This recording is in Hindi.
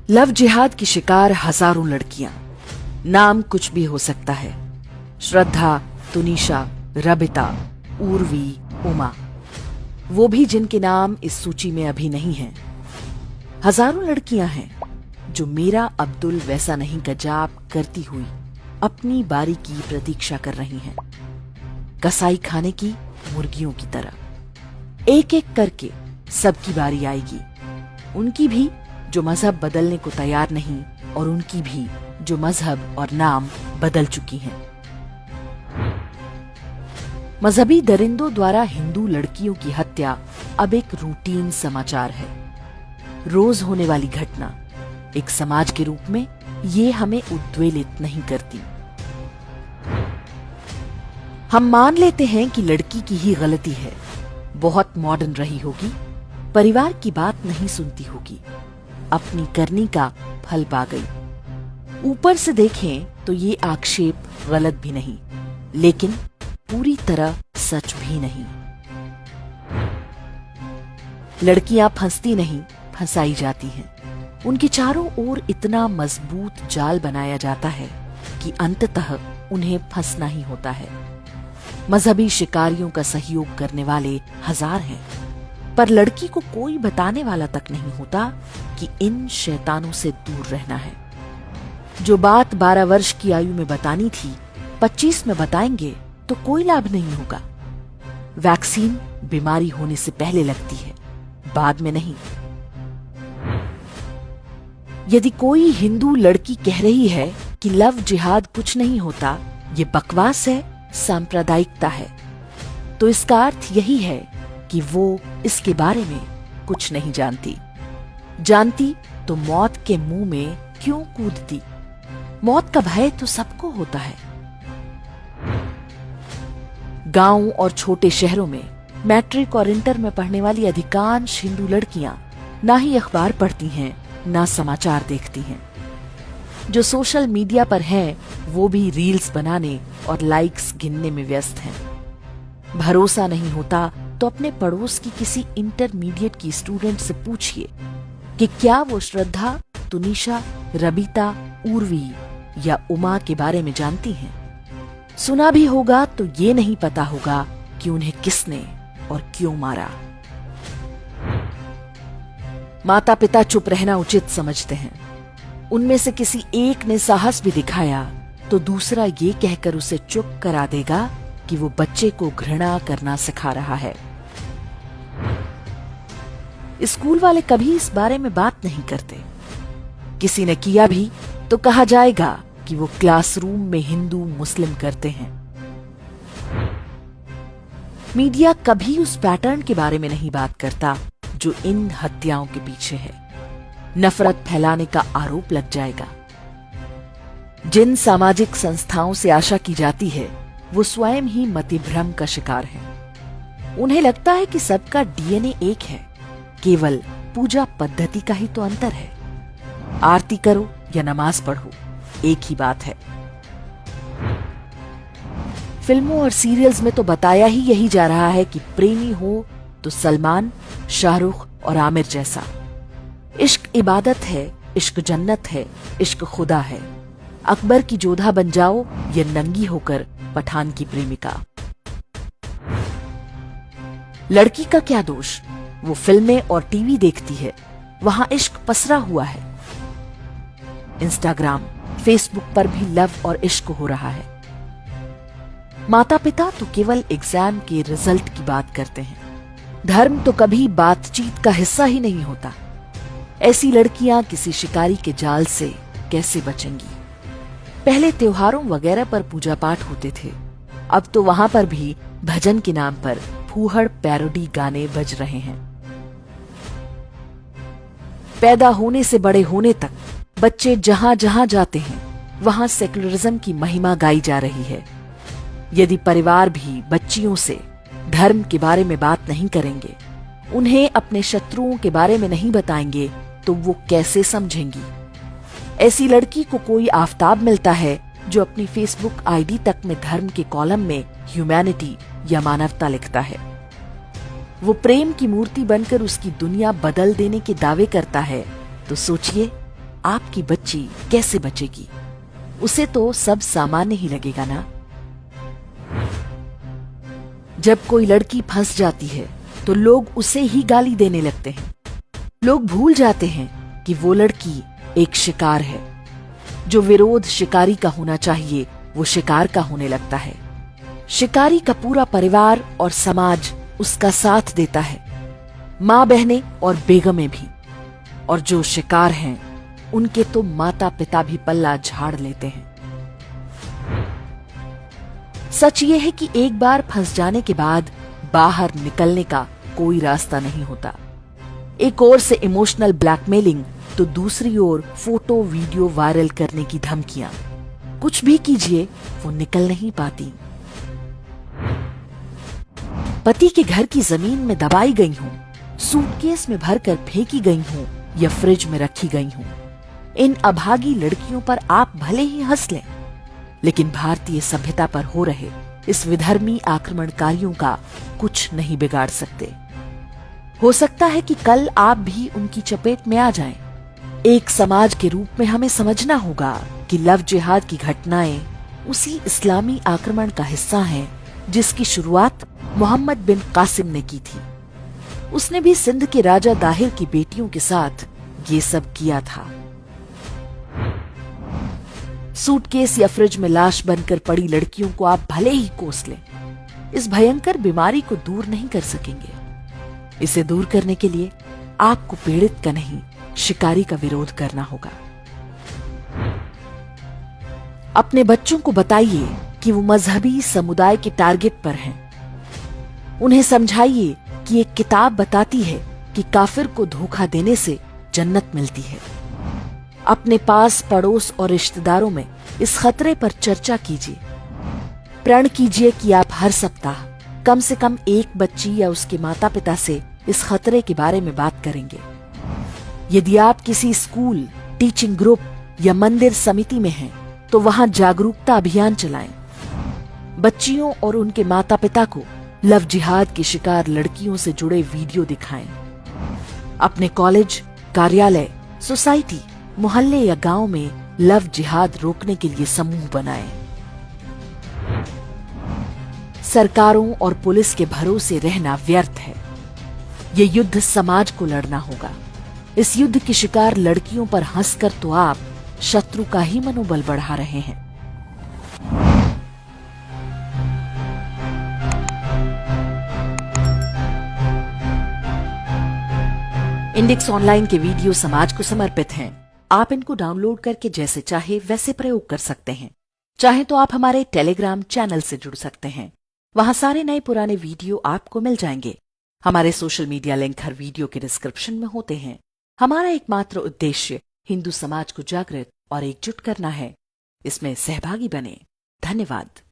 लव जिहाद की शिकार हजारों लड़कियां। नाम कुछ भी हो सकता है। श्रद्धा, तुनिशा, रबिता, उर्वी, उमा, वो भी जिनके नाम इस सूची में अभी नहीं हैं। हजारों लड़कियां हैं जो मेरा अब्दुल वैसा नहीं का जाप करती हुई अपनी बारी की प्रतीक्षा कर रही हैं, कसाई खाने की मुर्गियों की तरह। एक एक करके सबकी बारी आएगी, उनकी भी जो मजहब बदलने को तैयार नहीं और उनकी भी जो मजहब और नाम बदल चुकी हैं। मजहबी दरिंदों द्वारा हिंदू लड़कियों की हत्या अब एक रूटीन समाचार है, रोज होने वाली घटना। एक समाज के रूप में ये हमें उद्वेलित नहीं करती। हम मान लेते हैं कि लड़की की ही गलती है, बहुत मॉडर्न रही होगी, परिवार की बात नहीं सुनती होगी, अपनी करनी का फल पा गई। ऊपर से देखें तो ये आक्षेप गलत भी नहीं, लेकिन पूरी तरह सच भी नहीं। लड़कियां फंसती नहीं, फंसाई जाती हैं। उनके चारों ओर इतना मजबूत जाल बनाया जाता है कि अंततः उन्हें फंसना ही होता है। मजहबी शिकारियों का सहयोग करने वाले हजार हैं, पर लड़की को कोई बताने वाला तक नहीं होता कि इन शैतानों से दूर रहना है। जो बात 12 वर्ष की आयु में बतानी थी, 25 में बताएंगे तो कोई लाभ नहीं होगा। वैक्सीन बीमारी होने से पहले लगती है, बाद में नहीं। यदि कोई हिंदू लड़की कह रही है कि लव जिहाद कुछ नहीं होता, ये बकवास है, सांप्रदायिकता है, तो इसका अर्थ यही है कि वो इसके बारे में कुछ नहीं जानती। जानती तो मौत के मुंह में क्यों कूदती? मौत का भय तो सबको होता है। गांव और छोटे शहरों में मैट्रिक और इंटर में पढ़ने वाली अधिकांश हिंदू लड़कियां ना ही अखबार पढ़ती हैं, ना समाचार देखती हैं। जो सोशल मीडिया पर हैं, वो भी रील्स बनाने और लाइक्स गिनने में व्यस्त हैं। भरोसा नहीं होता तो अपने पड़ोस की किसी इंटरमीडिएट की स्टूडेंट से पूछिए कि क्या वो श्रद्धा, तुनिशा, रबिता, उर्वी या उमा के बारे में जानती हैं। सुना भी होगा तो ये नहीं पता होगा कि उन्हें किसने और क्यों मारा। माता पिता चुप रहना उचित समझते हैं। उनमें से किसी एक ने साहस भी दिखाया तो दूसरा ये कहकर उसे चुप करा देगा कि वो बच्चे को घृणा करना सिखा रहा है। स्कूल वाले कभी इस बारे में बात नहीं करते। किसी ने किया भी तो कहा जाएगा कि वो क्लासरूम में हिंदू मुस्लिम करते हैं। मीडिया कभी उस पैटर्न के बारे में नहीं बात करता जो इन हत्याओं के पीछे है। नफरत फैलाने का आरोप लग जाएगा। जिन सामाजिक संस्थाओं से आशा की जाती है, वो स्वयं ही मतिभ्रम का शिकार है। उन्हें लगता है कि सबका डीएनए एक है, केवल पूजा पद्धति का ही तो अंतर है। आरती करो या नमाज पढ़ो, एक ही बात है। फिल्मों और सीरियल्स में तो बताया ही यही जा रहा है कि प्रेमी हो तो सलमान, शाहरुख और आमिर जैसा। इश्क इबादत है, इश्क जन्नत है, इश्क खुदा है। अकबर की जोधा बन जाओ या नंगी होकर पठान की प्रेमिका। लड़की का क्या दोष? वो फिल्में और टीवी देखती है, वहां इश्क पसरा हुआ है। इंस्टाग्राम, फेसबुक पर भी लव और इश्क हो रहा है। माता पिता तो केवल एग्जाम के रिजल्ट की बात करते हैं। धर्म तो कभी बातचीत का हिस्सा ही नहीं होता। ऐसी लड़कियां किसी शिकारी के जाल से कैसे बचेंगी? पहले त्योहारों वगैरह पर पूजा पाठ होते थे, अब तो वहां पर भी भजन के नाम पर फूहड़ पैरोडी गाने बज रहे हैं। पैदा होने से बड़े होने तक बच्चे जहां जहां जाते हैं, वहां सेकुलरिज्म की महिमा गाई जा रही है। यदि परिवार भी बच्चियों से धर्म के बारे में बात नहीं करेंगे, उन्हें अपने शत्रुओं के बारे में नहीं बताएंगे, तो वो कैसे समझेंगी? ऐसी लड़की को कोई आफताब मिलता है जो अपनी फेसबुक आईडी तक में धर्म के कॉलम में ह्यूमैनिटी या मानवता लिखता है। वो प्रेम की मूर्ति बनकर उसकी दुनिया बदल देने के दावे करता है, तो सोचिए आपकी बच्ची कैसे बचेगी? उसे तो सब सामान्य ही लगेगा ना। जब कोई लड़की फंस जाती है तो लोग उसे ही गाली देने लगते हैं। लोग भूल जाते हैं कि वो लड़की एक शिकार है। जो विरोध शिकारी का होना चाहिए वो शिकार का होने लगता है। शिकारी का पूरा परिवार और समाज उसका साथ देता है, माँ बहनें और बेगमें भी। और जो शिकार हैं उनके तो माता पिता भी पल्ला झाड़ लेते हैं। सच ये है कि एक बार फंस जाने के बाद बाहर निकलने का कोई रास्ता नहीं होता। एक ओर से इमोशनल ब्लैकमेलिंग तो दूसरी ओर फोटो वीडियो वायरल करने की धमकियां। कुछ भी कीजिए वो निकल नहीं पाती। पति के घर की जमीन में दबाई गई हूं, सूटकेस में भरकर फेंकी गई हूं या फ्रिज में रखी गई हूं। इन अभागी लड़कियों पर आप भले ही हंस लें, लेकिन भारतीय सभ्यता पर हो रहे इस विधर्मी आक्रमणकारियों का कुछ नहीं बिगाड़ सकते। हो सकता है कि कल आप भी उनकी चपेट में आ जाएं। एक समाज के रूप में हमें समझना होगा कि लव जिहाद की घटनाएं उसी इस्लामी आक्रमण का हिस्सा हैं जिसकी शुरुआत मोहम्मद बिन कासिम ने की थी। उसने भी सिंध के राजा दाहिर की बेटियों के साथ ये सब किया था। सूटकेस या फ्रिज में लाश बनकर पड़ी लड़कियों को आप भले ही कोस लें, इस भयंकर बीमारी को दूर नहीं कर सकेंगे। इसे दूर करने के लिए आपको पीड़ित का नहीं, शिकारी का विरोध करना होगा। अपने बच्चों को बताइए कि वो मजहबी समुदाय के टारगेट पर हैं। उन्हें समझाइए कि एक किताब बताती है कि काफिर को धोखा देने से जन्नत मिलती है। अपने पास पड़ोस और रिश्तेदारों में इस खतरे पर चर्चा कीजिए। प्रण कीजिए कि आप हर सप्ताह कम से कम एक बच्ची या उसके माता पिता से इस खतरे के बारे में बात करेंगे। यदि आप किसी स्कूल, टीचिंग ग्रुप या मंदिर समिति में हैं, तो वहां जागरूकता अभियान चलाएं। बच्चियों और उनके माता पिता को लव जिहाद की शिकार लड़कियों से जुड़े वीडियो दिखाएं। अपने कॉलेज, कार्यालय, सोसाइटी, मोहल्ले या गांव में लव जिहाद रोकने के लिए समूह बनाएं। सरकारों और पुलिस के भरोसे रहना व्यर्थ है। ये युद्ध समाज को लड़ना होगा। इस युद्ध की शिकार लड़कियों पर हंसकर तो आप शत्रु का ही मनोबल बढ़ा रहे हैं। इंडेक्स ऑनलाइन के वीडियो समाज को समर्पित हैं। आप इनको डाउनलोड करके जैसे चाहे वैसे प्रयोग कर सकते हैं। चाहे तो आप हमारे टेलीग्राम चैनल से जुड़ सकते हैं। वहां सारे नए पुराने वीडियो आपको मिल जाएंगे। हमारे सोशल मीडिया लिंक हर वीडियो के डिस्क्रिप्शन में होते हैं। हमारा एकमात्र उद्देश्य हिंदू समाज को जागृत और एकजुट करना है। इसमें सहभागी बने। धन्यवाद।